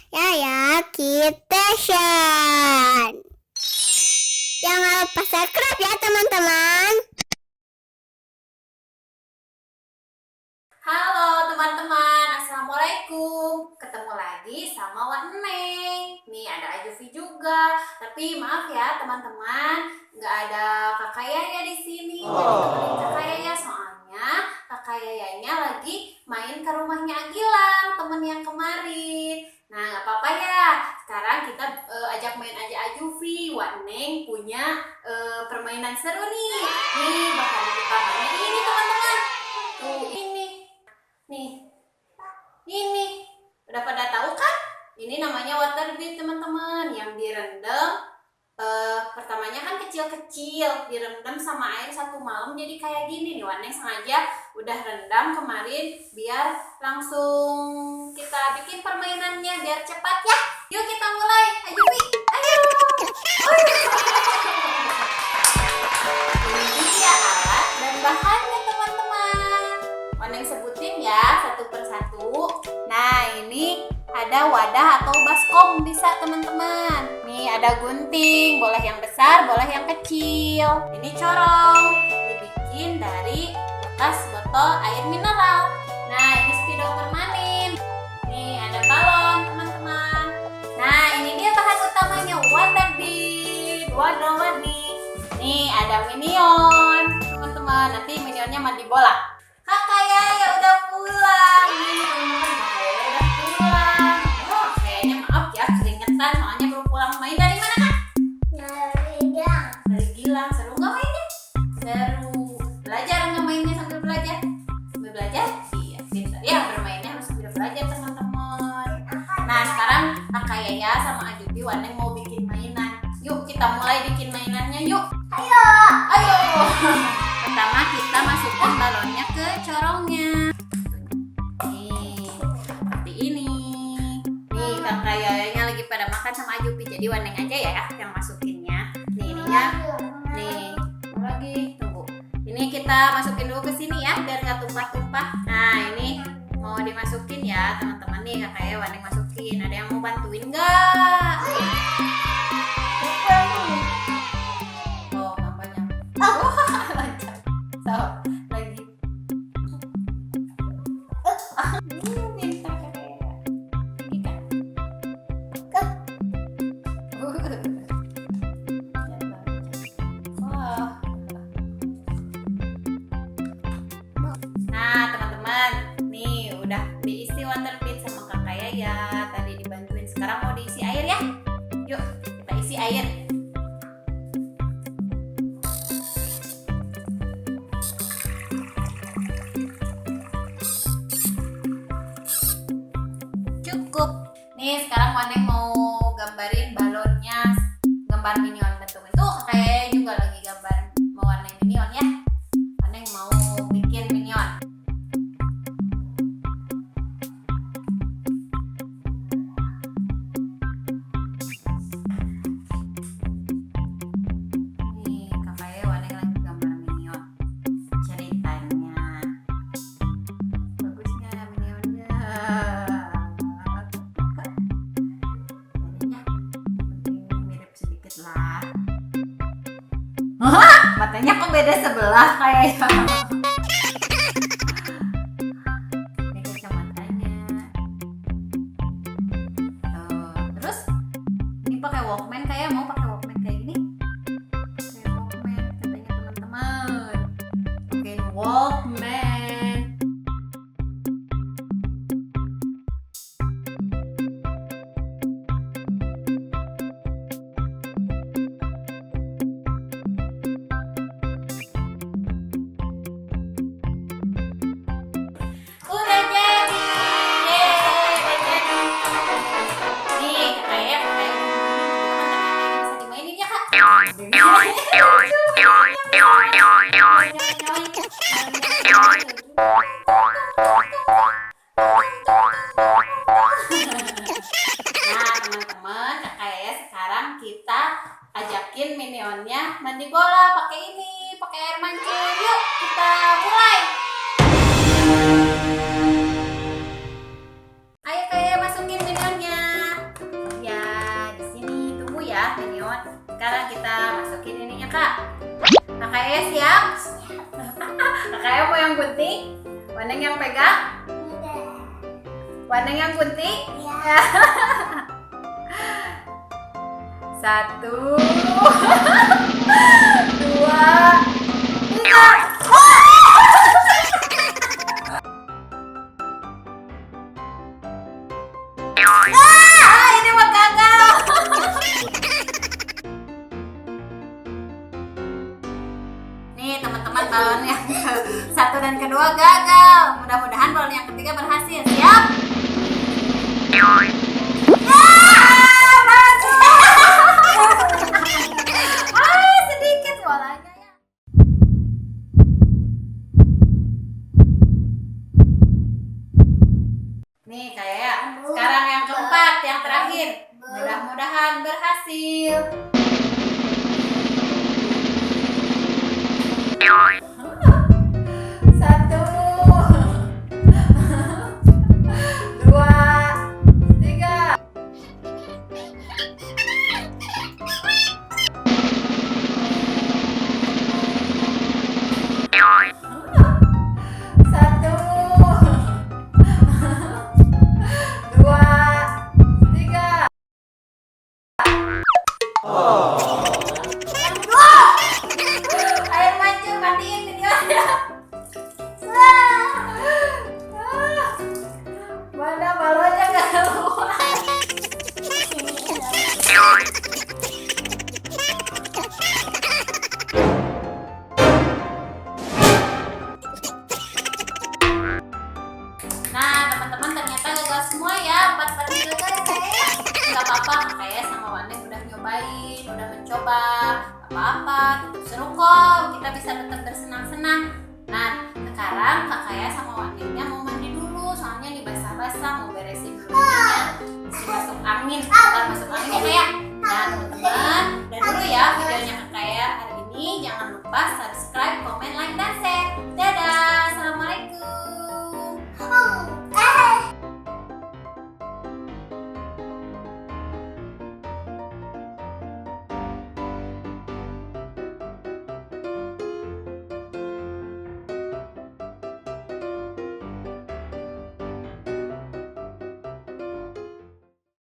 Yaya Kitchen. Jangan lupa subscribe ya teman-teman. Halo teman-teman, assalamualaikum. Ketemu lagi sama Waneng. Nih ada Ajufi juga. Tapi maaf ya teman-teman, nggak ada Kakak Yaya di sini. Jadi temenin Kakak Yaya soalnya Kakak Yayanya lagi main ke rumahnya Agilang, temen yang kemarin. Nah nggak apa-apa ya. Sekarang kita ajak main aja Ajufi. Waneng punya permainan seru nih. Nih bakal kita main ini teman-teman. Tuh ini. Nih, ini udah pada tahu kan? Ini namanya water bead teman-teman, yang direndam. Pertamanya kan kecil-kecil, direndam sama air 1 malam jadi kayak gini nih. Waneng sengaja udah rendam kemarin biar langsung kita bikin permainannya biar cepat ya. Yuk kita mulai, ayo Pi, ayo. Ini dia alat dan bahannya teman-teman. Waneng sebutin ya satu persatu. Nah ini ada wadah atau baskom bisa teman-teman. Nih ada gunting, boleh yang besar, boleh yang kecil. Ini corong, dibikin dari bekas botol air mineral. Nah ini spidol permanen. Nih ada balon teman-teman. Nah ini dia bahan utamanya, water bead, warna-warni. Nih ada minion teman-teman. Nanti minionnya mandi bola. Kakak Yaya udah pulang nih teman-teman, Kakak Yaya udah pulang. Oh kayaknya maaf ya keringetan soalnya baru pulang. Main dari mana Kak? Dari Gilang. Seru nggak mainnya? Seru. Belajar nggak mainnya sambil belajar? Sambil belajar? Iya pintar ya, bermainnya harus sambil belajar teman-teman. Nah sekarang Kakak Yaya sama Ajubi Waneng mau bikin mainan. Yuk kita mulai bikin mainannya yuk. Ayo. Pertama kita masukkan balonnya ke corongnya. Nih, seperti ini. Nih, Kakak Yayanya lagi pada makan sama Ajubi, jadi Waneng aja ya yang masukinnya. Nih, ininya. Nih, lagi tunggu. Ini kita masukin dulu ke sini ya, biar nggak tumpah-tumpah. Nah, ini mau dimasukin ya, teman-teman nih. Kakak Yaya Waneng masukin. Ada yang mau bantuin nggak? Oh, nampaknya. Oh, lancar. So, lagi. Pintar Kakak Yaya. Ini kan. Wah. Nah, teman-teman, nih udah diisi water bead sama Kakak Yaya. Tadi dibantuin. Sekarang mau diisi air ya. Yuk, kita isi air. Cukup. Nih sekarang Waneng mau gambarin balonnya, gambar minion bentuk-bentuk. Kakak juga lagi gambar mewarnai minion ya. Waneng mau bikin minion. Nih kakak Waneng lagi gambar minion. Ceritanya bagus nggak minionnya? Mirip sedikit lah. Matanya kok beda sebelah kayaknya. Ini kacamatanya. Terus ini pakai Walkman, kayak mau pakai Walkman kayak gini. Pakai Walkman katanya teman-teman. Oke, Walkman. Udah jadi. Yeay, udah jadi. Nih, kayak teman-teman bisa dimainin ya, Kak. Nah, teman-teman, Kakak Yaya sekarang kita ajakin minionnya mandi bola pakai ini, pakai air mancur. Yuk, kita mulai. Ayo Kak Yaya masukin minionnya. putih? Waneng yang pegang? Waneng yang putih? Ya. Satu, dua, tiga. Ini mah gagal. Nih teman-teman, balon yang satu dan kedua gagal. Mudah-mudahan balon yang ketiga berhasil. Siap? Sedikit bolanya ya. Nih kayak sekarang yang keempat, yang terakhir. Mudah-mudahan berhasil. Satu, dua, tiga. Satu, dua, tiga. Yang kedua. Ayo mancur, matiin videonya. Mana balonnya nggak keluar? Nah teman-teman, ternyata gagal semua ya. 4 kali gagal ya kayak. Nggak apa-apa, kayak sama Waneng udah nyobain, udah mencoba. Apa-apa, tetap seru kok. Kita bisa tetap bersenang-senang. Nah sekarang Kak Kaya sama Wanengnya mau mandi dulu, soalnya nih basah-basah, mau beresin dulu ininya. Mesti masuk angin, ntar masuk angin ya Kak ya. Nah teman-teman, udah dulu ya videonya Kak Kaya hari ini. Jangan lupa